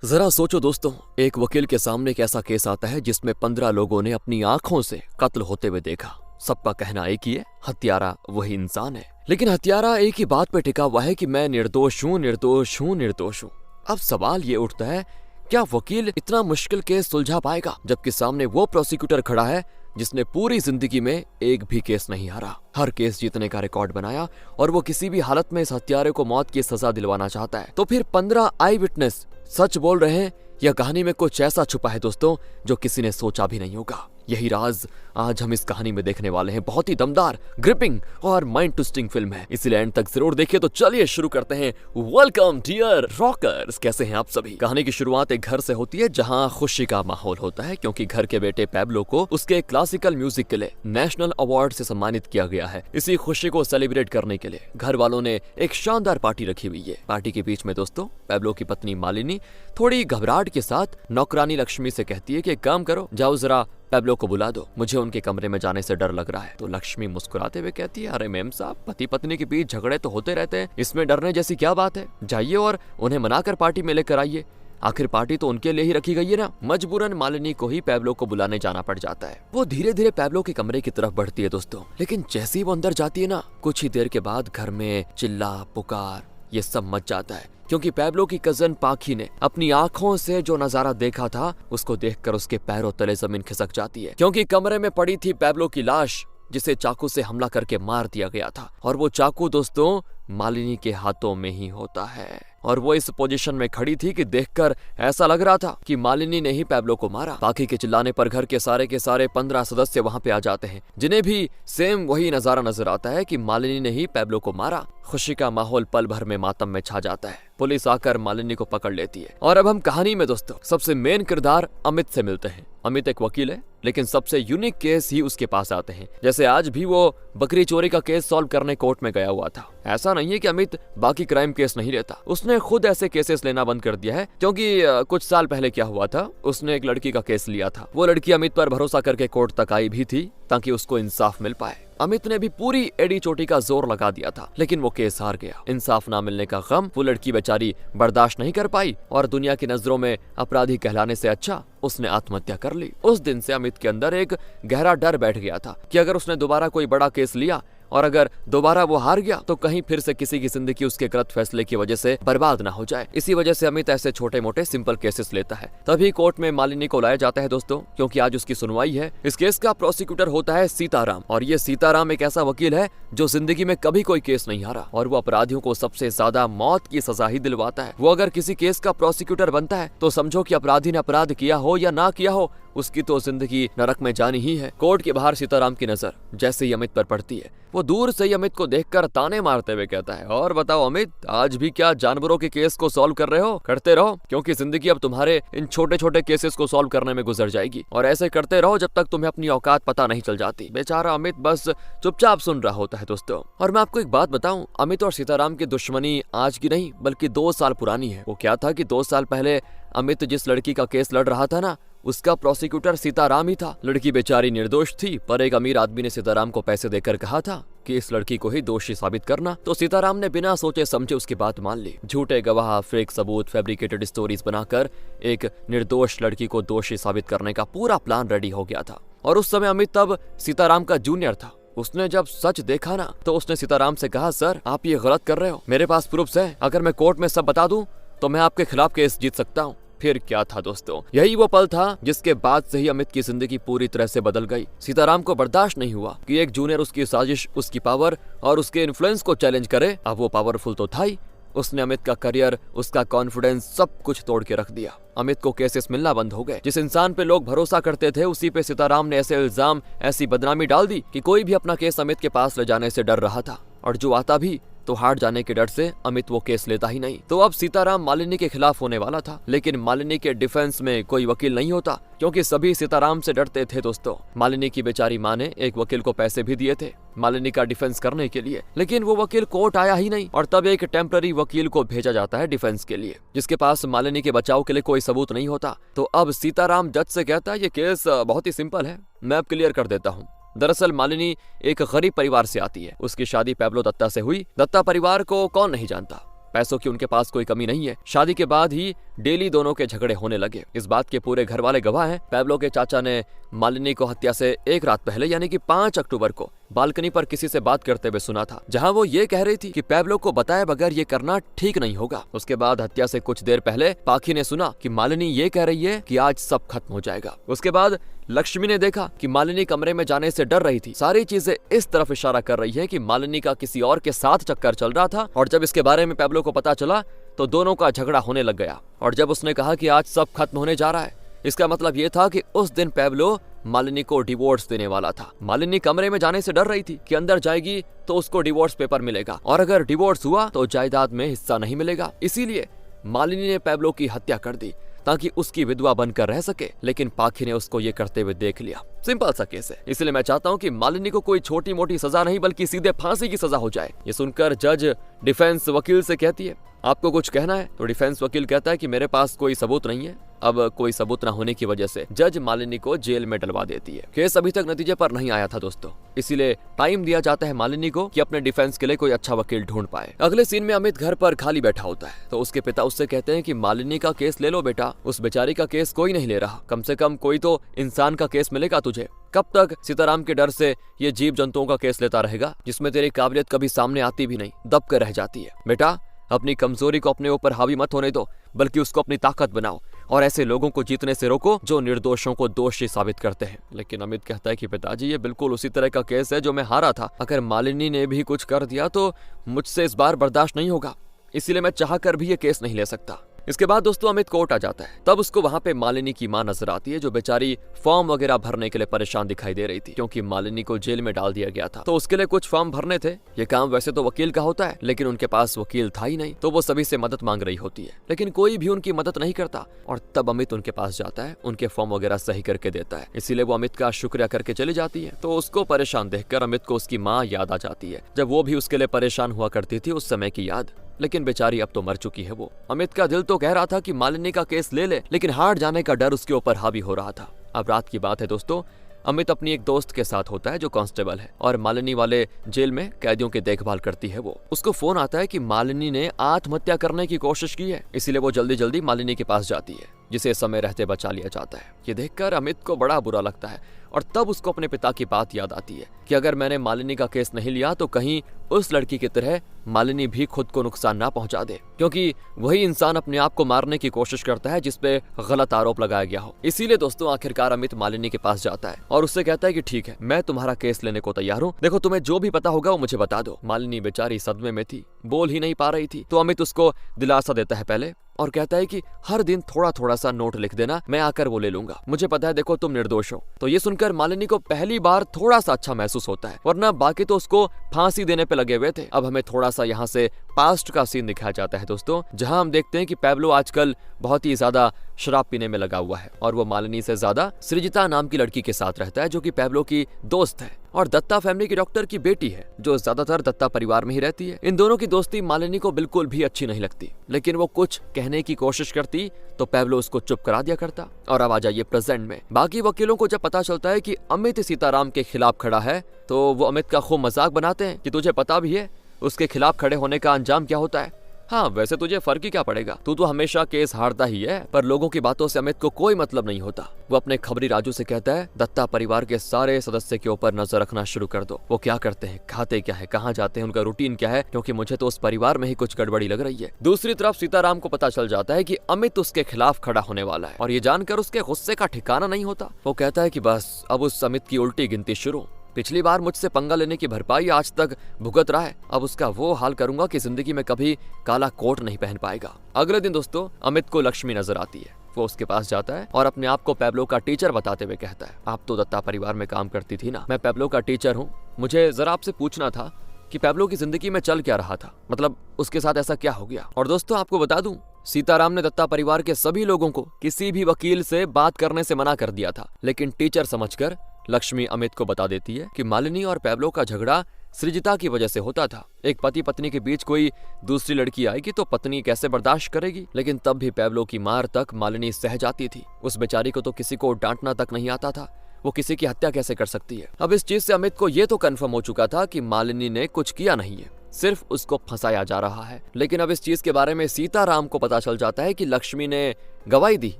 जरा सोचो दोस्तों, एक वकील के सामने एक ऐसा केस आता है जिसमें 15 लोगों ने अपनी आंखों से कत्ल होते हुए देखा। सबका कहना एक ही है, हत्यारा वही इंसान है। लेकिन हत्यारा एक ही बात पे टिका हुआ है कि मैं निर्दोष हूँ, निर्दोष हूँ, निर्दोष हूँ। अब सवाल ये उठता है, क्या वकील इतना मुश्किल केस सुलझा पाएगा जबकि सामने वो प्रोसिक्यूटर खड़ा है जिसने पूरी जिंदगी में एक भी केस नहीं हारा, हर केस जीतने का रिकॉर्ड बनाया और वो किसी भी हालत में इस हत्यारे को मौत की सजा दिलवाना चाहता है। तो फिर 15 आई विटनेस सच बोल रहे हैं या कहानी में कुछ ऐसा छुपा है दोस्तों जो किसी ने सोचा भी नहीं होगा। यही राज आज हम इस कहानी में देखने वाले हैं। बहुत ही दमदार, ग्रिपिंग और माइंड ट्विस्टिंग फिल्म है, इसलिए एंड तक जरूर देखिए। तो चलिए शुरू करते हैं। वेलकम डियर रॉकर्स, कैसे हैं आप सभी। कहानी की शुरुआत एक घर से होती है जहां खुशी का माहौल होता है क्योंकि घर के बेटे पैब्लो को उसके क्लासिकल म्यूजिक के लिए नेशनल अवार्ड से सम्मानित किया गया है। इसी खुशी को सेलिब्रेट करने के लिए घर वालों ने एक शानदार पार्टी रखी हुई है। पार्टी के बीच में दोस्तों पैब्लो की पत्नी मालिनी थोड़ी घबराहट के साथ नौकरानी लक्ष्मी से कहती है कि एक काम करो, जाओ जरा पैब्लो को बुला दो, मुझे उनके कमरे में जाने से डर लग रहा है। तो लक्ष्मी मुस्कुराते हुए कहती है, अरे मेम साहब, पति पत्नी के बीच झगड़े तो होते रहते हैं, इसमें डरने जैसी क्या बात है। जाइए और उन्हें मनाकर पार्टी में लेकर आइए, आखिर पार्टी तो उनके लिए ही रखी गई है ना। मजबूरन मालिनी को ही पैब्लो को बुलाने जाना पड़ जाता है। वो धीरे धीरे पैब्लो के कमरे की तरफ बढ़ती है दोस्तों, लेकिन जैसे ही वो अंदर जाती है ना, कुछ ही देर के बाद घर में चिल्ला पुकार ये सब मच जाता है क्योंकि पैब्लो की कजन पाखी ने अपनी आंखों से जो नजारा देखा था उसको देखकर उसके पैरों तले जमीन खिसक जाती है क्योंकि कमरे में पड़ी थी पैब्लो की लाश जिसे चाकू से हमला करके मार दिया गया था। और वो चाकू दोस्तों मालिनी के हाथों में ही होता है और वो इस पोजीशन में खड़ी थी कि देखकर ऐसा लग रहा था कि मालिनी ने ही पैब्लो को मारा। पाखी के चिल्लाने पर घर के सारे 15 सदस्य वहां पे आ जाते हैं जिन्हें भी सेम वही नजारा नजर आता है कि मालिनी ने ही पैब्लो को मारा। खुशी का माहौल पल भर में मातम में छा जाता है। पुलिस आकर मालिनी को पकड़ लेती है। और अब हम कहानी में दोस्तों सबसे मेन किरदार अमित से मिलते हैं। अमित एक वकील है लेकिन सबसे यूनिक केस ही उसके पास आते हैं। जैसे आज भी वो बकरी चोरी का केस सॉल्व करने कोर्ट में गया हुआ था। ऐसा नहीं है कि अमित बाकी क्राइम केस नहीं लेता, उसने खुद ऐसे केसेस लेना बंद कर दिया है क्योंकि कुछ साल पहले क्या हुआ था, उसने एक लड़की का केस लिया था। वो लड़की अमित पर भरोसा करके कोर्ट तक आई भी थी ताकि उसको इंसाफ मिल पाए। अमित ने भी पूरी एड़ी चोटी का जोर लगा दिया था लेकिन वो केस हार गया। इंसाफ ना मिलने का गम वो लड़की बेचारी बर्दाश्त नहीं कर पाई और दुनिया की नजरों में अपराधी कहलाने से अच्छा उसने आत्महत्या कर ली। उस दिन से अमित के अंदर एक गहरा डर बैठ गया था कि अगर उसने दोबारा कोई बड़ा केस लिया और अगर दोबारा वो हार गया तो कहीं फिर से किसी की जिंदगी उसके गलत फैसले की वजह से बर्बाद ना हो जाए। इसी वजह से अमित ऐसे छोटे मोटे सिंपल केसेस लेता है। तभी कोर्ट में मालिनी को लाया जाता है दोस्तों क्योंकि आज उसकी सुनवाई है। इस केस का प्रोसिक्यूटर होता है सीताराम और ये सीताराम एक ऐसा वकील है जो जिंदगी में कभी कोई केस नहीं हारा और वो अपराधियों को सबसे ज्यादा मौत की सजा ही दिलवाता है। वो अगर किसी केस का प्रोसिक्यूटर बनता है तो समझो कि अपराधी ने अपराध किया हो या ना किया हो, उसकी तो जिंदगी नरक में जानी ही है। कोर्ट के बाहर सीताराम की नजर जैसे ही अमित पर पड़ती है, वो दूर से ही अमित को देखकर ताने मारते हुए कहता है, और बताओ अमित, आज भी क्या जानवरों के केस को सॉल्व कर रहे हो? करते रहो क्योंकि जिंदगी अब तुम्हारे इन छोटे छोटे केसेस को सॉल्व करने में गुजर जाएगी और ऐसे करते रहो जब तक तुम्हें अपनी औकात पता नहीं चल जाती। बेचारा अमित बस चुपचाप सुन रहा होता है दोस्तों। और मैं आपको एक बात बताऊं, अमित और सीताराम की दुश्मनी आज की नहीं बल्कि 2 साल पुरानी है। वो क्या था कि 2 साल पहले अमित जिस लड़की का केस लड़ रहा था ना, उसका प्रोसिक्यूटर सीताराम ही था। लड़की बेचारी निर्दोष थी पर एक अमीर आदमी ने सीताराम को पैसे देकर कहा था कि इस लड़की को ही दोषी साबित करना। तो सीताराम ने बिना सोचे समझे उसकी बात मान ली। झूठे गवाह, फेक सबूत, फैब्रिकेटेड स्टोरीज बनाकर एक निर्दोष लड़की को दोषी साबित करने का पूरा प्लान रेडी हो गया था। और उस समय अमित तब सीताराम का जूनियर था। उसने जब सच देखा ना तो उसने सीताराम से कहा, सर आप ये गलत कर रहे हो, मेरे पास प्रूफ्स है, अगर मैं कोर्ट में सब बता दूं तो मैं आपके खिलाफ केस जीत सकता हूँ। फिर क्या था दोस्तों, यही वो पल था जिसके बाद से ही अमित की जिंदगी पूरी तरह से बदल गई। सीताराम को बर्दाश्त नहीं हुआ कि एक जूनियर उसकी साजिश, उसकी पावर और उसके इन्फ्लुएंस को चैलेंज करे। अब वो पावरफुल तो था ही, उसने अमित का करियर, उसका कॉन्फिडेंस सब कुछ तोड़ के रख दिया। अमित को केसेस मिलना बंद हो गए। जिस इंसान पे लोग भरोसा करते थे उसी पे सीताराम ने ऐसे इल्जाम, ऐसी बदनामी डाल दी कि कोई भी अपना केस अमित के पास ले जाने से डर रहा था और जो आता भी तो हार जाने के डर से अमित वो केस लेता ही नहीं। तो अब सीताराम मालिनी के खिलाफ होने वाला था लेकिन मालिनी के डिफेंस में कोई वकील नहीं होता क्योंकि सभी सीताराम से डरते थे दोस्तों। मालिनी की बेचारी माँ ने एक वकील को पैसे भी दिए थे मालिनी का डिफेंस करने के लिए, लेकिन वो वकील कोर्ट आया ही नहीं। और तब एक टेम्पररी वकील को भेजा जाता है डिफेंस के लिए जिसके पास मालिनी के बचाव के लिए कोई सबूत नहीं होता। तो अब सीताराम जज से कहता है, ये केस बहुत ही सिंपल है, मैं अब क्लियर कर देता हूँ। दरअसल मालिनी एक गरीब परिवार से आती है। उसकी शादी पैब्लो दत्ता से हुई। दत्ता परिवार को कौन नहीं जानता। पैसों की उनके पास कोई कमी नहीं है। शादी के बाद ही डेली दोनों के झगड़े होने लगे। इस बात के पूरे घर वाले गवाह हैं। पैब्लो के चाचा ने मालिनी को हत्या से एक रात पहले यानी कि 5 अक्टूबर को बालकनी पर किसी से बात करते हुए सुना था, जहां वो ये कह रही थी कि पैब्लो को बताए बगैर ये करना ठीक नहीं होगा। उसके बाद हत्या से कुछ देर पहले पाखी ने सुना कि मालिनी ये कह रही है कि आज सब खत्म हो जाएगा। उसके बाद लक्ष्मी ने देखा कि मालिनी कमरे में जाने से डर रही थी। सारी चीजें इस तरफ इशारा कर रही है कि मालिनी का किसी और के साथ चक्कर चल रहा था। और जब इसके बारे में पैब्लो को पता चला तो दोनों का झगड़ा होने लग गया। और जब उसने कहा कि आज सब खत्म होने जा रहा है, इसका मतलब ये था कि उस दिन पैब्लो मालिनी को डिवोर्स देने वाला था। मालिनी कमरे में जाने से डर रही थी कि अंदर जाएगी तो उसको डिवोर्स पेपर मिलेगा, और अगर डिवोर्स हुआ तो जायदाद में हिस्सा नहीं मिलेगा। इसीलिए मालिनी ने पैब्लो की हत्या कर दी ताकि उसकी विधवा बनकर रह सके। लेकिन पाखी ने उसको ये करते हुए देख लिया। सिंपल सा केस है। इसलिए मैं चाहता हूँ कि मालिनी को कोई छोटी मोटी सजा नहीं बल्कि सीधे फांसी की सजा हो जाए। ये सुनकर जज डिफेंस वकील से कहती है, आपको कुछ कहना है? तो डिफेंस वकील कहता है कि मेरे पास कोई सबूत नहीं है। अब कोई सबूत न होने की वजह से जज मालिनी को जेल में डलवा देती है। केस अभी तक नतीजे पर नहीं आया था दोस्तों, इसीलिए टाइम दिया जाता है मालिनी को कि अपने डिफेंस के लिए कोई अच्छा वकील ढूंढ पाए। अगले सीन में अमित घर पर खाली बैठा होता है तो उसके पिता उससे कहते हैं कि मालिनी का केस ले लो बेटा, उस बेचारी का केस कोई नहीं ले रहा। कम से कम कोई तो इंसान का केस मिलेगा तुझे। कब तक सीताराम के डर से ये जीव जंतुओं का केस लेता रहेगा जिसमें तेरी काबिलियत कभी सामने आती भी नहीं, दब कर रह जाती है। बेटा, अपनी कमजोरी को अपने ऊपर हावी मत होने दो, बल्कि उसको अपनी ताकत बनाओ और ऐसे लोगों को जीतने से रोको जो निर्दोषों को दोषी साबित करते हैं। लेकिन अमित कहता है कि पिताजी, ये बिल्कुल उसी तरह का केस है जो मैं हारा था। अगर मालिनी ने भी कुछ कर दिया तो मुझसे इस बार बर्दाश्त नहीं होगा, इसीलिए मैं चाहकर भी ये केस नहीं ले सकता। इसके बाद दोस्तों अमित कोर्ट आ जाता है। तब उसको वहां पे मालिनी की मां नजर आती है, जो बेचारी फॉर्म वगैरह भरने के लिए परेशान दिखाई दे रही थी, क्योंकि मालिनी को जेल में डाल दिया गया था। तो उसके लिए कुछ फॉर्म भरने थे। ये काम वैसे तो वकील का होता है, लेकिन उनके पास वकील था ही नहीं, तो वो सभी से मदद मांग रही होती है, लेकिन कोई भी उनकी मदद नहीं करता। और तब अमित उनके पास जाता है, उनके फॉर्म वगैरह सही करके देता है। इसीलिए वो अमित का शुक्रिया करके चली जाती है। तो उसको परेशान देखकर अमित को उसकी माँ याद आ जाती है, जब वो भी उसके लिए परेशान हुआ करती थी, उस समय की याद। लेकिन बेचारी अब तो मर चुकी है वो। अमित का दिल तो कह रहा था कि मालिनी का केस ले ले, लेकिन हार जाने का डर उसके ऊपर हावी हो रहा था। अब रात की बात है दोस्तों, अमित अपनी एक दोस्त के साथ होता है जो कांस्टेबल है और मालिनी वाले जेल में कैदियों की देखभाल करती है। वो उसको फोन आता है कि मालिनी ने आत्महत्या करने की कोशिश की है, इसीलिए वो जल्दी जल्दी मालिनी के पास जाती है, जिसे समय रहते बचा लिया जाता है। ये देखकर अमित को बड़ा बुरा लगता है और तब उसको अपने पिता की बात याद आती है कि अगर मैंने मालिनी का केस नहीं लिया तो कहीं उस लड़की की तरह मालिनी भी खुद को नुकसान ना पहुंचा दे, क्योंकि वही इंसान अपने आप को मारने की कोशिश करता है जिस पे गलत आरोप लगाया गया हो। इसीलिए दोस्तों आखिरकार अमित मालिनी के पास जाता है और उससे कहता है कि ठीक है, मैं तुम्हारा केस लेने को तैयार हूँ। देखो, तुम्हें जो भी पता होगा वो मुझे बता दो। मालिनी बेचारी सदमे में थी, बोल ही नहीं पा रही थी। तो अमित उसको दिलासा देता है पहले और कहता है कि हर दिन थोड़ा थोड़ा सा नोट लिख देना, मैं आकर वो ले लूंगा। मुझे पता है, देखो तुम निर्दोष हो। तो ये सुनकर मालिनी को पहली बार थोड़ा सा अच्छा महसूस होता है, वरना बाकी तो उसको फांसी देने पे लगे हुए थे। अब हमें थोड़ा सा यहाँ से पास्ट का सीन दिखाया जाता है दोस्तों, जहाँ हम देखते हैं कि पैब्लो आजकल बहुत ही ज्यादा शराब पीने में लगा हुआ है और वो मालिनी से ज्यादा सृजिता नाम की लड़की के साथ रहता है, जो कि पैब्लो की दोस्त है और दत्ता फैमिली की डॉक्टर की बेटी है, जो ज्यादातर दत्ता परिवार में ही रहती है। इन दोनों की दोस्ती मालिनी को बिल्कुल भी अच्छी नहीं लगती, लेकिन वो कुछ कहने की कोशिश करती तो पैब्लो उसको चुप करा दिया करता। और अब आ जाइए प्रेजेंट में। बाकी वकीलों को जब पता चलता है कि अमित सीताराम के खिलाफ खड़ा है तो वो अमित का खूब मजाक बनाते हैं कि तुझे पता भी है उसके खिलाफ खड़े होने का अंजाम क्या होता है। हाँ, वैसे तुझे फर्क ही क्या पड़ेगा, तू तो हमेशा केस हारता ही है। पर लोगों की बातों से अमित को कोई मतलब नहीं होता। वो अपने खबरी राजू से कहता है, दत्ता परिवार के सारे सदस्य के ऊपर नजर रखना शुरू कर दो। वो क्या करते हैं, खाते क्या है, कहाँ जाते हैं, उनका रूटीन क्या है, क्योंकि मुझे तो उस परिवार में ही कुछ गड़बड़ी लग रही है। दूसरी तरफ सीताराम को पता चल जाता है कि अमित उसके खिलाफ खड़ा होने वाला है और ये जानकर उसके गुस्से का ठिकाना नहीं होता। वो कहता है कि बस अब उस अमित की उल्टी गिनती शुरू। पिछली बार मुझसे पंगा लेने की भरपाई आज तक भुगत रहा है, अब उसका वो हाल करूंगा कि जिंदगी में कभी काला कोट नहीं पहन पाएगा। अगले दिन दोस्तों अमित को लक्ष्मी नजर आती है। वो उसके पास जाता है और अपने आप को पैब्लो का टीचर बताते हुए कहता है, आप तो दत्ता परिवार में काम करती थी ना, मैं पैब्लो का टीचर हूँ। मुझे जरा आपसे पूछना था कि पैब्लो की जिंदगी में चल क्या रहा था, मतलब उसके साथ ऐसा क्या हो गया। और दोस्तों आपको बता दूं, सीताराम ने दत्ता परिवार के सभी लोगों को किसी भी वकील से बात करने से मना कर दिया था, लेकिन टीचर समझकर लक्ष्मी अमित को बता देती है कि मालिनी और पैब्लो का झगड़ा सृजिता की वजह से होता था। एक पति पत्नी के बीच कोई दूसरी लड़की आएगी तो पत्नी कैसे बर्दाश्त करेगी, लेकिन तब भी पैब्लो की मार तक मालिनी सह जाती थी। उस बेचारी को तो किसी को डांटना तक नहीं आता था, वो किसी की हत्या कैसे कर सकती है। अब इस चीज से अमित को ये तो कंफर्म हो चुका था कि मालिनी ने कुछ किया नहीं है, सिर्फ उसको फंसाया जा रहा है। लेकिन अब इस चीज के बारे में सीताराम को पता चल जाता है कि लक्ष्मी ने गवाही दी,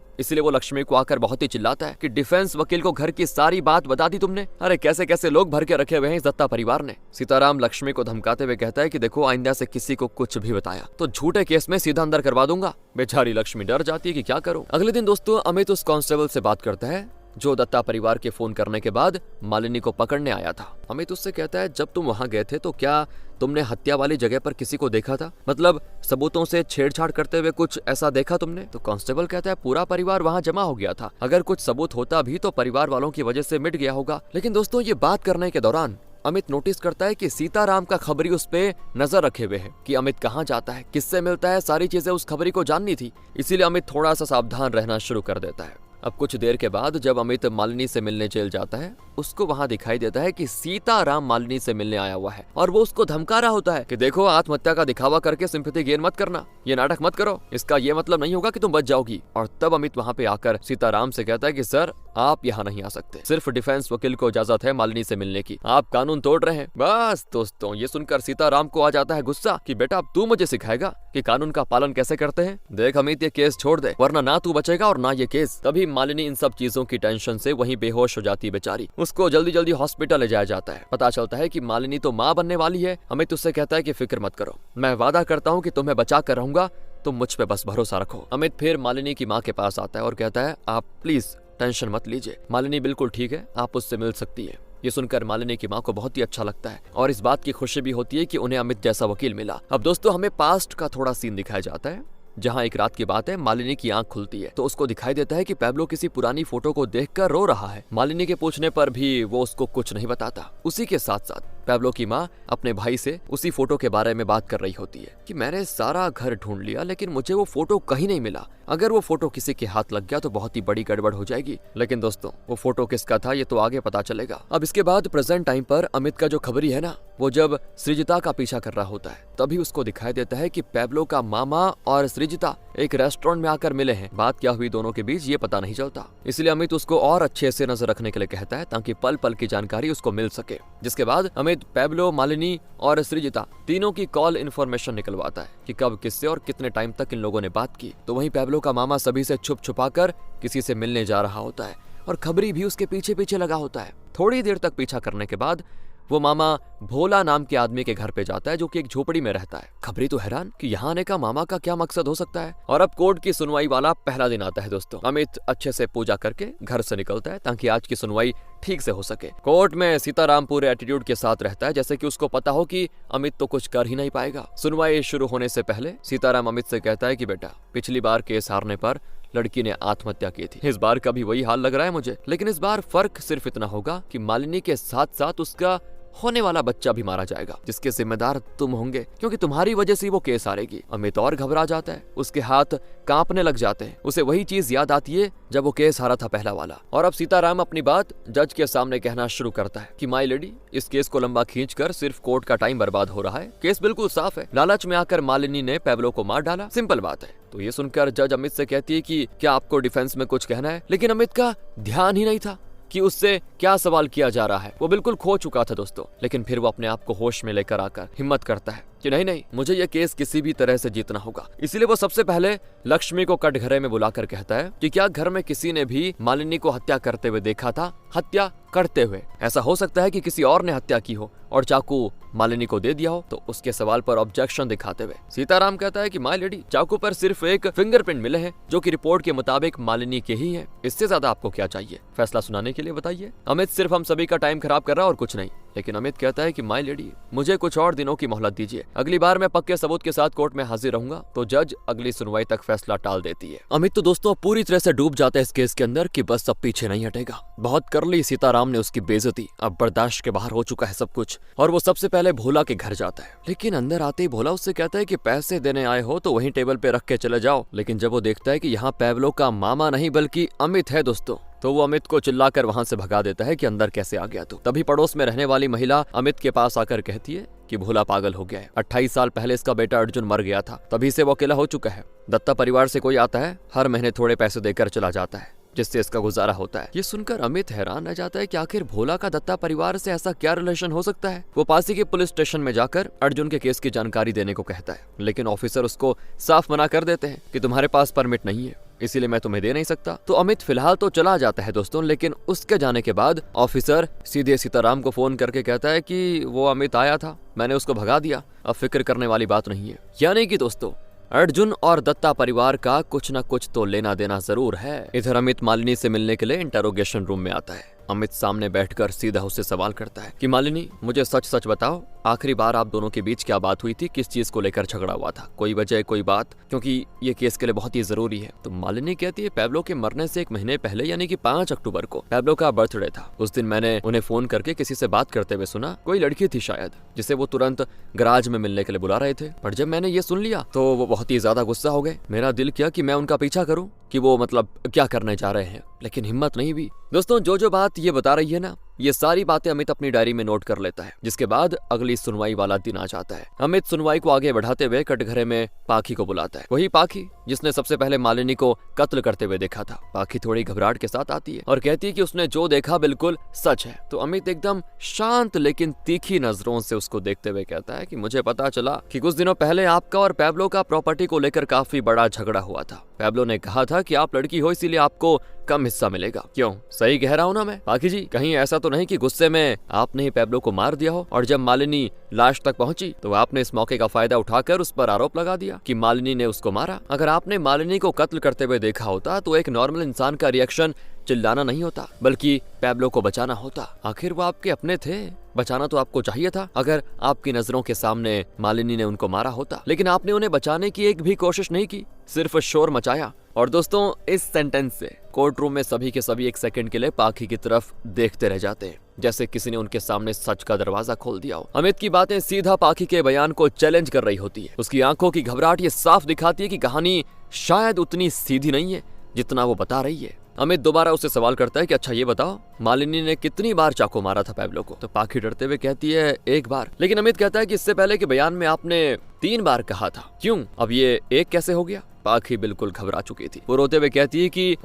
इसलिए वो लक्ष्मी को आकर बहुत ही चिल्लाता है कि डिफेंस वकील को घर की सारी बात बता दी तुमने। अरे कैसे कैसे लोग भर के रखे हुए हैं इस दत्ता परिवार ने। सीताराम लक्ष्मी को धमकाते हुए कहता है कि देखो, आइंदा से किसी को कुछ भी बताया तो झूठे केस में सीधा अंदर करवा दूंगा। बेचारी लक्ष्मी डर जाती है कि क्या करूं। अगले दिन दोस्तों अमित उस कांस्टेबल से बात करता है जो दत्ता परिवार के फोन करने के बाद मालिनी को पकड़ने आया था। अमित उससे कहता है, जब तुम वहां गए थे तो क्या तुमने हत्या वाली जगह पर किसी को देखा था? मतलब सबूतों से छेड़छाड़ करते हुए कुछ ऐसा देखा तुमने? तो कांस्टेबल कहता है, पूरा परिवार वहां जमा हो गया था, अगर कुछ सबूत होता भी तो परिवार वालों की वजह से मिट गया होगा। लेकिन दोस्तों ये बात करने के दौरान अमित नोटिस करता है कि सीताराम का खबरी उस पे नजर रखे हुए है कि अमित कहाँ जाता है, किससे मिलता है, सारी चीजें उस खबरी को जाननी थी। इसीलिए अमित थोड़ा सा सावधान रहना शुरू कर देता है। अब कुछ देर के बाद जब अमित मालिनी से मिलने जेल जाता है, उसको वहां दिखाई देता है कि सीताराम मालिनी से मिलने आया हुआ है और वो उसको धमका रहा होता है कि देखो, आत्महत्या का दिखावा करके सिंपैथी गेन मत करना, ये नाटक मत करो, इसका ये मतलब नहीं होगा कि तुम बच जाओगी। और तब अमित वहां पे आकर सीताराम से कहता है कि सर, आप यहाँ नहीं आ सकते, सिर्फ डिफेंस वकील को इजाजत है मालिनी से मिलने की, आप कानून तोड़ रहे हैं। बस दोस्तों ये सुनकर सीताराम को आ जाता है गुस्सा कि बेटा अब तू मुझे सिखाएगा कि कानून का पालन कैसे करते हैं। देख अमित, ये केस छोड़ दे, वरना ना तू बचेगा और ना ये केस। तभी मालिनी इन सब चीजों की टेंशन से वहीं बेहोश हो जाती है बेचारी। उसको जल्दी जल्दी हॉस्पिटल ले जाया जाता है। पता चलता है कि मालिनी तो माँ बनने वाली है। अमित उससे कहता है कि फिक्र मत करो, मैं वादा करता हूँ कि तुम्हें बचा कर रहूंगा, तुम मुझ पे बस भरोसा रखो। अमित फिर मालिनी की माँ के पास आता है और कहता है, आप प्लीज टेंशन मत लीजिए, मालिनी बिल्कुल ठीक है, आप उससे मिल सकती है। ये सुनकर मालिनी की माँ को बहुत ही अच्छा लगता है और इस बात की खुशी भी होती है कि उन्हें अमित जैसा वकील मिला। अब दोस्तों हमें पास्ट का थोड़ा सीन दिखाया जाता है, जहाँ एक रात की बात है, मालिनी की आंख खुलती है तो उसको दिखाई देता है कि पैब्लो किसी पुरानी फोटो को देखकर रो रहा है। मालिनी के पूछने पर भी वो उसको कुछ नहीं बताता। उसी के साथ साथ पैब्लो की माँ अपने भाई से उसी फोटो के बारे में बात कर रही होती है कि मैंने सारा घर ढूंढ लिया लेकिन मुझे वो फोटो कहीं नहीं मिला, अगर वो फोटो किसी के हाथ लग गया तो बहुत ही बड़ी गड़बड़ हो जाएगी। लेकिन दोस्तों वो फोटो किसका था ये तो आगे पता चलेगा। अब इसके बाद प्रेजेंट टाइम पर अमित का जो खबरी है ना, वो जब सृजिता का पीछा कर रहा होता है तभी उसको दिखाई देता है कि पैब्लो का मामा और सृजिता एक रेस्टोरेंट में आकर मिले हैं। बात क्या हुई दोनों के बीच ये पता नहीं चलता, इसलिए अमित उसको और अच्छे से नजर रखने के लिए कहता है ताकि पल पल की जानकारी उसको मिल सके। जिसके बाद अमित पैब्लो, मालिनी और सृजिता तीनों की कॉल इन्फॉर्मेशन निकलवाता है कि कब, किससे और कितने टाइम तक इन लोगों ने बात की। तो वहीं पैब्लो का मामा सभी से छुप छुपाकर किसी से मिलने जा रहा होता है और खबरी भी उसके पीछे पीछे लगा होता है। थोड़ी देर तक पीछा करने के बाद वो मामा भोला नाम के आदमी के घर पे जाता है जो कि एक झोपड़ी में रहता है। खबरी तो हैरान कि यहाँ आने का मामा का क्या मकसद हो सकता है। और अब कोर्ट की सुनवाई वाला पहला दिन आता है दोस्तों। अमित अच्छे से पूजा करके घर से निकलता है ताकि आज की सुनवाई ठीक से हो सके। कोर्ट में सीताराम पूरे एटीट्यूड के साथ रहता है जैसे कि उसको पता हो कि अमित तो कुछ कर ही नहीं पाएगा। सुनवाई शुरू होने से पहले सीताराम अमित से कहता है कि बेटा, पिछली बार केस हारने पर लड़की ने आत्महत्या की थी, इस बार का भी वही हाल लग रहा है मुझे, लेकिन इस बार फर्क सिर्फ इतना होगा कि मालिनी के साथ साथ उसका होने वाला बच्चा भी मारा जाएगा जिसके जिम्मेदार तुम होंगे, क्योंकि तुम्हारी वजह से वो केस हारेगी। अमित और घबरा जाता है, उसके हाथ कांपने लग जाते हैं। उसे वही चीज याद आती है जब वो केस हारा था पहला वाला। और अब सीताराम अपनी बात जज के सामने कहना शुरू करता है कि माय लेडी, इस केस को लंबा खींचकर सिर्फ कोर्ट का टाइम बर्बाद हो रहा है। केस बिल्कुल साफ है, लालच में आकर मालिनी ने पैब्लो को मार डाला, सिंपल बात है। तो ये सुनकर जज अमित से कहती है कि क्या आपको डिफेंस में कुछ कहना है, लेकिन अमित का ध्यान ही नहीं था कि उससे क्या सवाल किया जा रहा है। वो बिल्कुल खो चुका था दोस्तों। लेकिन फिर वो अपने आप को होश में लेकर आकर हिम्मत करता है कि नहीं, मुझे ये केस किसी भी तरह से जीतना होगा। इसीलिए वो सबसे पहले लक्ष्मी को कटघरे में बुलाकर कहता है कि क्या घर में किसी ने भी मालिनी को हत्या करते हुए देखा था? हत्या करते हुए? ऐसा हो सकता है कि किसी और ने हत्या की हो और चाकू मालिनी को दे दिया हो। तो उसके सवाल पर ऑब्जेक्शन दिखाते हुए सीताराम कहता है कि माय लेडी, चाकू पर सिर्फ एक फिंगरप्रिंट मिले हैं जो कि रिपोर्ट के मुताबिक मालिनी के ही हैं। इससे ज्यादा आपको क्या चाहिए? फैसला सुनाने के लिए बताइए। अमित सिर्फ हम सभी का टाइम खराब कर रहा है और कुछ नहीं। लेकिन अमित कहता है कि माय लेडी, मुझे कुछ और दिनों की मोहलत दीजिए, अगली बार मैं पक्के सबूत के साथ कोर्ट में हाजिर रहूंगा। तो जज अगली सुनवाई तक फैसला टाल देती है। अमित तो दोस्तों पूरी तरह से डूब जाता है इस केस के अंदर कि बस अब पीछे नहीं हटेगा। बहुत कर ली सीताराम ने उसकी बेइज्जती, अब बर्दाश्त के बाहर हो चुका है सब कुछ। और वो सबसे पहले भोला के घर जाता है, लेकिन अंदर आते ही भोला उससे कहता है कि पैसे देने आए हो तो वहीं टेबल पे रख के चले जाओ। लेकिन जब वो देखता है कि यहाँ पैब्लो का मामा नहीं बल्कि अमित है दोस्तों, तो वो अमित को चिल्लाकर वहां से भगा देता है कि अंदर कैसे आ गया तू। तभी पड़ोस में रहने वाली महिला अमित के पास आकर कहती है कि भोला पागल हो गया है, 28 साल पहले इसका बेटा अर्जुन मर गया था, तभी से वो अकेला हो चुका है। दत्ता परिवार से कोई आता है, हर महीने थोड़े पैसे देकर चला जाता है, जिससे इसका गुजारा होता है। ये सुनकर अमित हैरान रह जाता है कि आखिर भोला का दत्ता परिवार से ऐसा क्या रिलेशन हो सकता है। वो पास ही के पुलिस स्टेशन में जाकर अर्जुन के केस की जानकारी देने को कहता है, लेकिन ऑफिसर उसको साफ मना कर देते हैं कि तुम्हारे पास परमिट नहीं है, इसीलिए मैं तुम्हें दे नहीं सकता। तो अमित फिलहाल तो चला जाता है दोस्तों, लेकिन उसके जाने के बाद ऑफिसर सीधे सीताराम को फोन करके कहता है कि वो अमित आया था, मैंने उसको भगा दिया, अब फिक्र करने वाली बात नहीं है। यानी कि दोस्तों अर्जुन और दत्ता परिवार का कुछ न कुछ तो लेना देना जरूर है। इधर अमित मालिनी से मिलने के लिए इंटरोगेशन रूम में आता है। अमित सामने बैठकर सीधा उससे सवाल करता है कि मालिनी, मुझे सच सच बताओ, आखिरी बार आप दोनों के बीच क्या बात हुई थी, किस चीज को लेकर झगड़ा हुआ था, कोई वजह कोई बात, क्योंकि ये केस के लिए बहुत ही जरूरी है। तो मालिनी कहती है पैब्लो के मरने से 1 महीने पहले यानी कि 5 अक्टूबर को पैब्लो का बर्थडे था। उस दिन मैंने उन्हें फोन करके किसी से बात करते हुए सुना, कोई लड़की थी शायद, जिसे वो तुरंत गराज में मिलने के लिए बुला रहे थे। पर जब मैंने ये सुन लिया तो वो बहुत ही ज्यादा गुस्सा हो गए। मेरा दिल किया कि मैं उनका पीछा करूं कि वो मतलब क्या करने जा रहे हैं, लेकिन हिम्मत नहीं हुई। दोस्तों जो बात ये बता रही है ना, ये सारी बातें अमित अपनी डायरी में नोट कर लेता है। जिसके बाद अगली सुनवाई वाला दिन आ जाता है। अमित सुनवाई को आगे बढ़ाते हुए कटघरे में पाखी को बुलाता है। वही पाखी जिसने सबसे पहले मालिनी को कत्ल करते हुए देखा था। पाखी थोड़ी घबराहट के साथ आती है और कहती है कि उसने जो देखा बिल्कुल सच है। तो अमित एकदम शांत लेकिन तीखी नजरों से उसको देखते हुए कहता है कि मुझे पता चला कि कुछ दिनों पहले आपका और पैब्लो का प्रॉपर्टी को लेकर काफी बड़ा झगड़ा हुआ था। पैब्लो ने कहा था कि आप लड़की हो इसीलिए आपको कम हिस्सा मिलेगा। क्यों, सही कह रहा हूं ना मैं? पाखी जी, कहीं ऐसा तो नहीं कि गुस्से में आपने ही पैब्लो को मार दिया हो और जब मालिनी लाश तक पहुंची तो आपने इस मौके का फायदा उठाकर उस पर आरोप लगा दिया कि मालिनी ने उसको मारा। अगर आपने मालिनी को कत्ल करते हुए देखा होता तो एक नॉर्मल इंसान का रिएक्शन चिल्लाना नहीं होता, बल्कि पैब्लो को बचाना होता। आखिर वो आपके अपने थे, बचाना तो आपको चाहिए था। अगर आपकी नजरों के सामने मालिनी ने उनको मारा होता, लेकिन आपने उन्हें बचाने की एक भी कोशिश नहीं की, सिर्फ शोर मचाया। और दोस्तों इस सेंटेंस से कोर्ट रूम में सभी के सभी 1 सेकंड के लिए पाखी की तरफ देखते रह जाते हैं, जैसे किसी ने उनके सामने सच का दरवाजा खोल दिया हो। अमित की बातें सीधा पाखी के बयान को चैलेंज कर रही होती है। उसकी आंखों की घबराहट ये साफ दिखाती है कि कहानी शायद उतनी सीधी नहीं है जितना वो बता रही है। अमित दोबारा उससे सवाल करता है कि अच्छा ये बताओ, मालिनी ने कितनी बार चाकू मारा था पैब्लो को? तो पाखी डरते हुए कहती है 1 बार। लेकिन अमित कहता है कि इससे पहले के बयान में आपने 3 बार कहा था, क्यों अब ये 1 कैसे हो गया? पाखी बिल्कुल घबरा चुकी थी। वो रोते हुए कहती है कि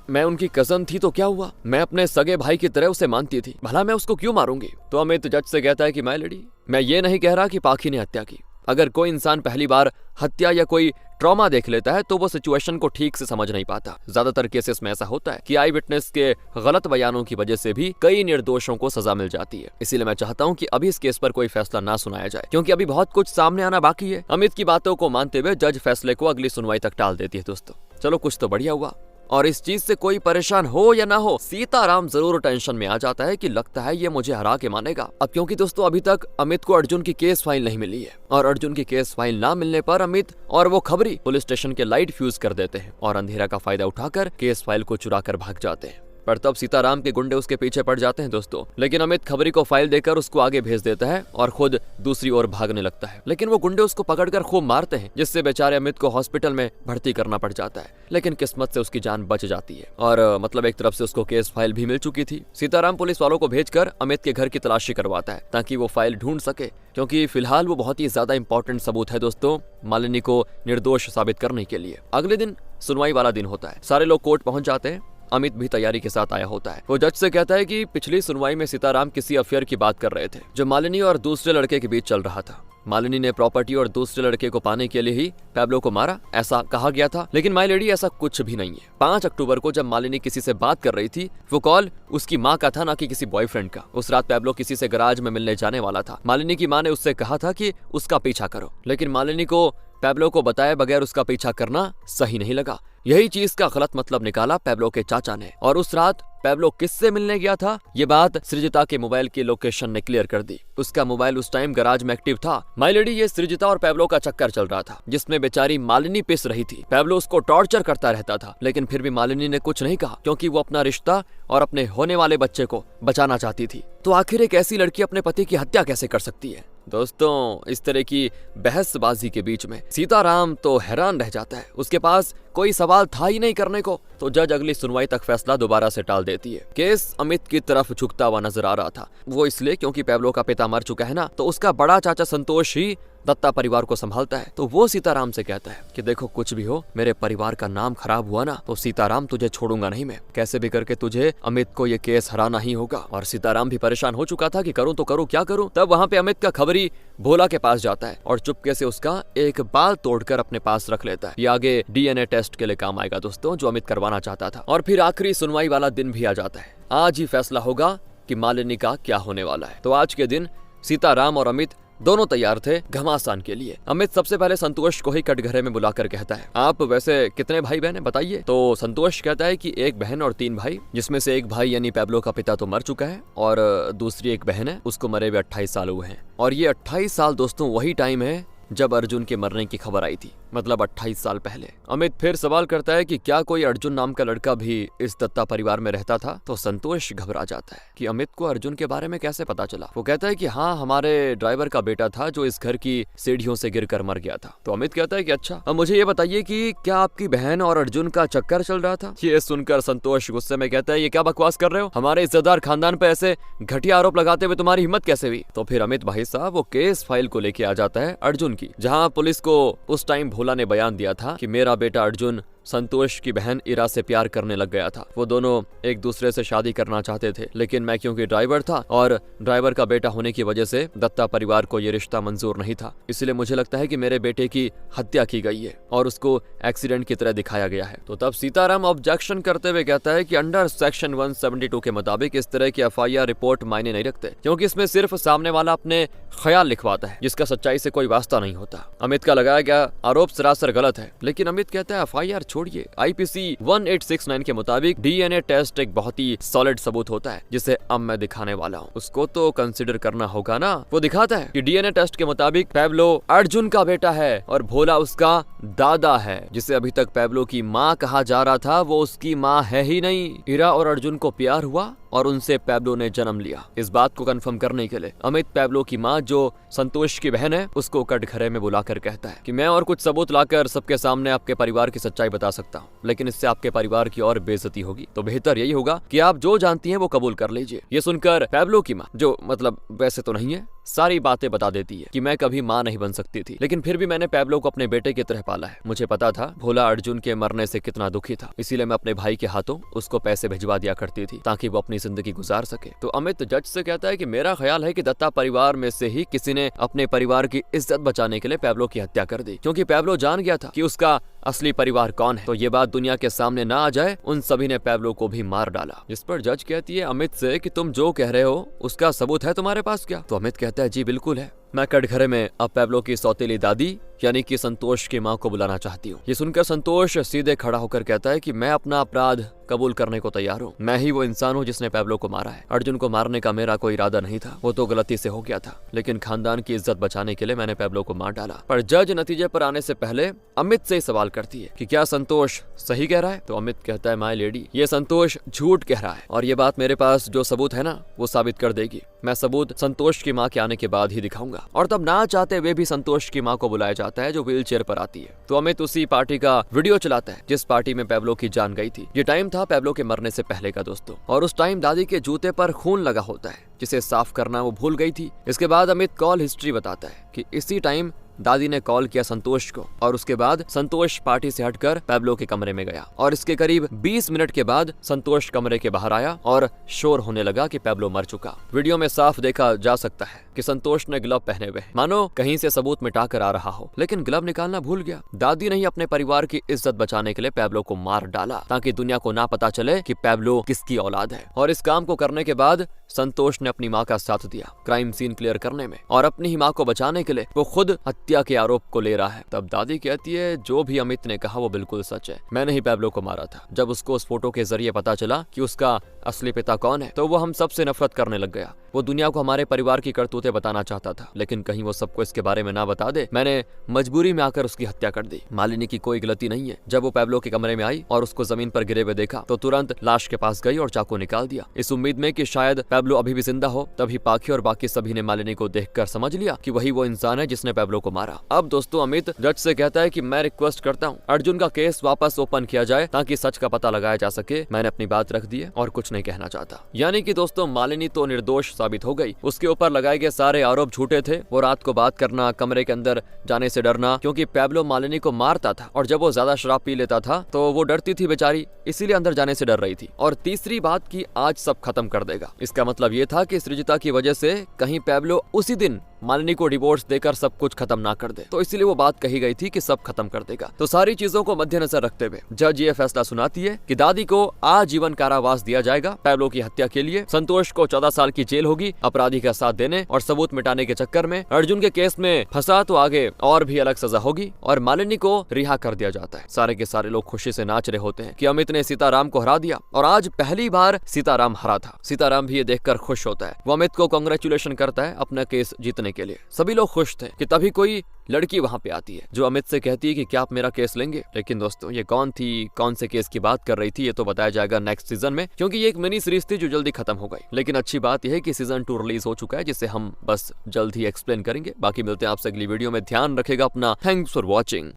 मैं उनकी कजन थी तो क्या हुआ, मैं अपने सगे भाई की तरह उसे मानती थी, भला मैं उसको क्यों मारूंगी? तो अमित जज से कहता है कि माय लेडी, मैं ये नहीं कह रहा कि पाखी ने हत्या की। अगर कोई इंसान पहली बार हत्या या कोई ट्रॉमा देख लेता है तो वो सिचुएशन को ठीक से समझ नहीं पाता। ज्यादातर केसेस में ऐसा होता है कि आई विटनेस के गलत बयानों की वजह से भी कई निर्दोषों को सजा मिल जाती है। इसीलिए मैं चाहता हूं कि अभी इस केस पर कोई फैसला ना सुनाया जाए, क्योंकि अभी बहुत कुछ सामने आना बाकी है। अमित की बातों को मानते हुए जज फैसले को अगली सुनवाई तक टाल देती है। दोस्तों चलो, कुछ तो बढ़िया हुआ। और इस चीज से कोई परेशान हो या ना हो, सीताराम जरूर टेंशन में आ जाता है कि लगता है ये मुझे हरा के मानेगा। अब क्योंकि दोस्तों अभी तक अमित को अर्जुन की केस फाइल नहीं मिली है, और अर्जुन की केस फाइल ना मिलने पर अमित और वो खबरी पुलिस स्टेशन के लाइट फ्यूज कर देते हैं और अंधेरा का फायदा उठाकर केस फाइल को चुरा कर भाग जाते हैं। पर तब सीताराम के गुंडे उसके पीछे पड़ जाते हैं दोस्तों। लेकिन अमित खबरी को फाइल देकर उसको आगे भेज देता है और खुद दूसरी ओर भागने लगता है। लेकिन वो गुंडे उसको पकड़कर खूब मारते हैं, जिससे बेचारे अमित को हॉस्पिटल में भर्ती करना पड़ जाता है। लेकिन किस्मत से उसकी जान बच जाती है और मतलब एक तरफ से उसको केस फाइल भी मिल चुकी थी। सीताराम पुलिस वालों को भेजकर अमित के घर की तलाशी करवाता है ताकि वो फाइल ढूंढ सके, क्योंकि फिलहाल वो बहुत ही ज्यादा इंपॉर्टेंट सबूत है दोस्तों मालिनी को निर्दोष साबित करने के लिए। अगले दिन सुनवाई वाला दिन होता है। सारे लोग कोर्ट पहुंच जाते हैं। अमित भी तैयारी के साथ आया होता है। वो जज से कहता है कि पिछली सुनवाई में सीताराम किसी अफेयर की बात कर रहे थे जो मालिनी और दूसरे लड़के के बीच चल रहा था। मालिनी ने प्रॉपर्टी और दूसरे लड़के को पाने के लिए ही पैब्लो को मारा, ऐसा कहा गया था। लेकिन माय लेडी, ऐसा कुछ भी नहीं है। 5 अक्टूबर को जब मालिनी किसी से बात कर रही थी, वो कॉल उसकी माँ का था, ना कि किसी बॉयफ्रेंड का। उस रात पैब्लो किसी से गराज में मिलने जाने वाला था। मालिनी की माँ ने उससे कहा था कि उसका पीछा करो, लेकिन मालिनी को पैब्लो को बताए बगैर उसका पीछा करना सही नहीं लगा। यही चीज का गलत मतलब निकाला पैब्लो के चाचा ने, और उस रात पैब्लो किससे मिलने गया था ये बात सृजिता के मोबाइल की लोकेशन ने क्लियर कर दी। उसका मोबाइल उस टाइम गराज में एक्टिव था। माय लेडी, ये सृजिता और पैब्लो का चक्कर चल रहा था, जिसमें बेचारी मालिनी पिस रही थी। पैब्लो उसको टॉर्चर करता रहता था, लेकिन फिर भी मालिनी ने कुछ नहीं कहा, क्योंकि वो अपना रिश्ता और अपने होने वाले बच्चे को बचाना चाहती थी। तो आखिर एक ऐसी लड़की अपने पति की हत्या कैसे कर सकती है? दोस्तों इस तरह की बहसबाजी के बीच में सीताराम तो हैरान रह जाता है। उसके पास कोई सवाल था ही नहीं करने को। तो जज अगली सुनवाई तक फैसला दोबारा से टाल देती है। केस अमित की तरफ झुकता हुआ नजर आ रहा था। वो इसलिए क्योंकि पैब्लो का पिता मर चुका है ना, तो उसका बड़ा चाचा संतोष ही दत्ता परिवार को संभालता है, तो वो सीताराम से कहता है कि देखो कुछ भी हो, मेरे परिवार का नाम खराब हुआ ना तो सीताराम तुझे छोड़ूंगा नहीं मैं, कैसे भी करके तुझे अमित को ये केस हराना ही होगा। और सीताराम भी परेशान हो चुका था कि करूं तो करूं क्या करूं। तब वहां पे अमित का खबरी भोला के पास जाता है और चुपके से उसका एक बाल तोड़कर अपने पास रख लेता है। ये आगे डीएनए टेस्ट के लिए काम आएगा दोस्तों, जो अमित करवाना चाहता था। और फिर आखिरी सुनवाई वाला दिन भी आ जाता है। आज ही फैसला होगा कि मालिनी का क्या होने वाला है। तो आज के दिन सीताराम और अमित दोनों तैयार थे घमासान के लिए। अमित सबसे पहले संतोष को ही कटघरे में बुलाकर कहता है, आप वैसे कितने भाई बहन हैं बताइए। तो संतोष कहता है कि एक बहन और 3 भाई, जिसमें से एक भाई यानी पैब्लो का पिता तो मर चुका है और दूसरी एक बहन है, उसको मरे हुए 28 साल हुए हैं। और ये 28 साल दोस्तों वही टाइम है जब अर्जुन के मरने की खबर आई थी, मतलब 28 साल पहले। अमित फिर सवाल करता है कि क्या कोई अर्जुन नाम का लड़का भी इस दत्ता परिवार में रहता था। तो संतोष घबरा जाता है कि अमित को अर्जुन के बारे में कैसे पता चला। वो कहता है कि हाँ, हमारे ड्राइवर का बेटा था जो इस घर की सीढ़ियों से गिरकर मर गया था। तो अमित कहता है कि अच्छा, अब मुझे ये बताइए कि क्या आपकी बहन और अर्जुन का चक्कर चल रहा था। ये सुनकर संतोष गुस्से में कहता है, ये क्या बकवास कर रहे हो, हमारे इज्जतदार खानदान पे ऐसे घटिया आरोप लगाते हुए तुम्हारी हिम्मत कैसे हुई। तो फिर अमित भाई साहब वो केस फाइल को लेके आ जाता है अर्जुन की, जहाँ पुलिस को उस टाइम भोला ने बयान दिया था कि मेरा बेटा अर्जुन संतोष की बहन इरा से प्यार करने लग गया था। वो दोनों एक दूसरे से शादी करना चाहते थे, लेकिन मैं क्योंकि ड्राइवर था और ड्राइवर का बेटा होने की वजह से दत्ता परिवार को ये रिश्ता मंजूर नहीं था। इसलिए मुझे लगता है कि मेरे बेटे की हत्या की गई है और उसको एक्सीडेंट की तरह दिखाया गया है। तो तब सीताराम ऑब्जेक्शन करते हुए कहता है कि अंडर सेक्शन 172 के मुताबिक इस तरह की FIR रिपोर्ट मायने नहीं रखते, क्योंकि इसमें सिर्फ सामने वाला अपने ख्याल लिखवाता है, जिसका सच्चाई से कोई वास्ता नहीं होता। अमित का लगाया गया आरोप सरासर गलत है, लेकिन अमित कहता है FIR छोड़िए, IPC 1869 के मुताबिक DNA टेस्ट एक बहुत ही सॉलिड सबूत होता है, जिसे अब मैं दिखाने वाला हूँ। उसको तो कंसिडर करना होगा ना। वो दिखाता है कि DNA टेस्ट के मुताबिक पैब्लो अर्जुन का बेटा है और भोला उसका दादा है। जिसे अभी तक पैब्लो की माँ कहा जा रहा था, वो उसकी माँ है ही नहीं। इरा और अर्जुन को प्यार हुआ और उनसे पैब्लो ने जन्म लिया। इस बात को कंफर्म करने के लिए अमित पैब्लो की माँ, जो संतोष की बहन है, उसको कटघरे में बुलाकर कहता है कि मैं और कुछ सबूत लाकर सबके सामने आपके परिवार की सच्चाई बता सकता हूँ, लेकिन इससे आपके परिवार की और बेइज्जती होगी। तो बेहतर यही होगा कि आप जो जानती हैं वो कबूल कर लीजिए। ये सुनकर पैब्लो की माँ, जो मतलब वैसे तो नहीं है, सारी बातें बता देती है कि मैं कभी माँ नहीं बन सकती थी, लेकिन फिर भी मैंने पैब्लो को अपने बेटे की तरह पाला है। मुझे पता था भोला अर्जुन के मरने से कितना दुखी था, इसीलिए मैं अपने भाई के हाथों उसको पैसे भिजवा दिया करती थी ताकि वो अपनी जिंदगी गुजार सके। तो अमित जज से कहता है कि मेरा ख्याल है कि दत्ता परिवार में से ही किसी ने अपने परिवार की इज्जत बचाने के लिए पैब्लो की हत्या कर दी, क्योंकि पैब्लो जान गया था कि उसका असली परिवार कौन है। तो ये बात दुनिया के सामने ना आ जाए, उन सभी ने पैब्लो को भी मार डाला। जिस पर जज कहती है अमित से कि तुम जो कह रहे हो उसका सबूत है तुम्हारे पास क्या। तो अमित कहता है जी बिल्कुल है। मैं कटघरे में अब पैब्लो की सौतेली दादी यानी कि संतोष की माँ को बुलाना चाहती हूँ। ये सुनकर संतोष सीधे खड़ा होकर कहता है कि मैं अपना अपराध कबूल करने को तैयार हूँ। मैं ही वो इंसान हूँ जिसने पैब्लो को मारा है। अर्जुन को मारने का मेरा कोई इरादा नहीं था, वो तो गलती से हो गया था, लेकिन खानदान की इज्जत बचाने के लिए मैंने पैब्लो को मार डाला। पर जज नतीजे पर आने से पहले अमित से सवाल करती है कि क्या संतोष सही कह रहा है। तो अमित कहता है माय लेडी, ये संतोष झूठ कह रहा है और ये बात मेरे पास जो सबूत है ना वो साबित कर देगी। मैं सबूत संतोष की माँ के आने के बाद ही दिखाऊंगा। और तब ना चाहते हुए भी संतोष की माँ को बुलाया जाता है, जो व्हील चेयर पर आती है। तो अमित उसी पार्टी का वीडियो चलाता है जिस पार्टी में पैब्लो की जान गई थी। ये टाइम था पैब्लो के मरने से पहले का दोस्तों, और उस टाइम दादी के जूते पर खून लगा होता है जिसे साफ करना वो भूल गई थी। इसके बाद अमित कॉल हिस्ट्री बताता है कि इसी टाइम दादी ने कॉल किया संतोष को और उसके बाद संतोष पार्टी से हटकर पैब्लो के कमरे में गया और इसके करीब 20 मिनट के बाद संतोष कमरे के बाहर आया और शोर होने लगा कि पैब्लो मर चुका। वीडियो में साफ देखा जा सकता है कि संतोष ने ग्लव पहने हुए, मानो कहीं से सबूत मिटा कर आ रहा हो, लेकिन ग्लव निकालना भूल गया। दादी ने ही अपने परिवार की इज्जत बचाने के लिए पैब्लो को मार डाला ताकि दुनिया को ना पता चले कि पैब्लो किसकी औलाद है। और इस काम को करने के बाद संतोष ने अपनी माँ का साथ दिया क्राइम सीन क्लियर करने में, और अपनी ही माँ को बचाने के लिए वो खुद हत्या के आरोप को ले रहा है। तब दादी कहती है जो भी अमित ने कहा वो बिल्कुल सच है, मैंने ही पैब्लो को मारा था। जब उसको उस फोटो के जरिए पता चला कि उसका असली पिता कौन है, तो वो हम सबसे नफरत करने लग गया। वो दुनिया को हमारे परिवार की करतूतें बताना चाहता था, लेकिन कहीं वो सबको इसके बारे में ना बता दे, मैंने मजबूरी में आकर उसकी हत्या कर दी। मालिनी की कोई गलती नहीं है। जब वो पैब्लो के कमरे में आई और उसको जमीन पर गिरे हुए देखा तो तुरंत लाश के पास गई और चाकू निकाल दिया, इस उम्मीद में कि शायद पैब्लो अभी भी जिंदा हो। तभी पाखी और बाकी सभी ने मालिनी को देखकर समझ लिया कि वही वो इंसान है जिसने पैब्लो को मारा। अब दोस्तों अमित जज से कहता है कि मैं रिक्वेस्ट करता हूँ अर्जुन का केस वापस ओपन किया जाए ताकि सच का पता लगाया जा सके। मैंने अपनी बात रख दी है और कुछ नहीं नहीं कहना चाहता। यानी कि दोस्तों मालिनी तो निर्दोष साबित हो गई। उसके ऊपर लगाए गए सारे आरोप झूठे थे। वो रात को बात करना, कमरे के अंदर जाने से डरना, क्योंकि पैब्लो मालिनी को मारता था और जब वो ज्यादा शराब पी लेता था तो वो डरती थी बेचारी, इसीलिए अंदर जाने से डर रही थी। और तीसरी बात कि आज सब खत्म कर देगा। इसका मतलब ये था कि सृजिता की वजह से कहीं पैब्लो उसी दिन मालिनी को डिवोर्स देकर सब कुछ खत्म ना कर दे, तो इसीलिए वो बात कही गई थी कि सब खत्म कर देगा। तो सारी चीजों को मद्देनजर रखते हुए जज ये फैसला सुनाती है कि दादी को आजीवन कारावास दिया जाएगा पैब्लो की हत्या के लिए। संतोष को 14 साल की जेल होगी अपराधी का साथ देने और सबूत मिटाने के चक्कर में। अर्जुन के केस में फंसा तो आगे और भी अलग सजा होगी और मालिनी को रिहा कर दिया जाता है। सारे के सारे लोग खुशी से नाच रहे होते हैं कि अमित ने सीताराम को हरा दिया और आज पहली बार सीताराम हरा था। सीताराम भी ये देखकर खुश होता है। वो अमित को कांग्रेचुलेशन करता है अपना केस जीतने के लिए। सभी लोग खुश थे कि तभी कोई लड़की वहां पे आती है जो अमित से कहती है कि क्या आप मेरा केस लेंगे। लेकिन दोस्तों ये कौन थी, कौन से केस की बात कर रही थी, ये तो बताया जाएगा नेक्स्ट सीजन में, क्योंकि ये एक मिनी सीरीज थी जो जल्दी खत्म हो गई। लेकिन अच्छी बात यह है कि सीजन 2 रिलीज हो चुका है, जिसे हम बस जल्द ही एक्सप्लेन करेंगे। बाकी मिलते हैं आपसे अगली वीडियो में। ध्यान रखेगा अपना। Thanks for watching.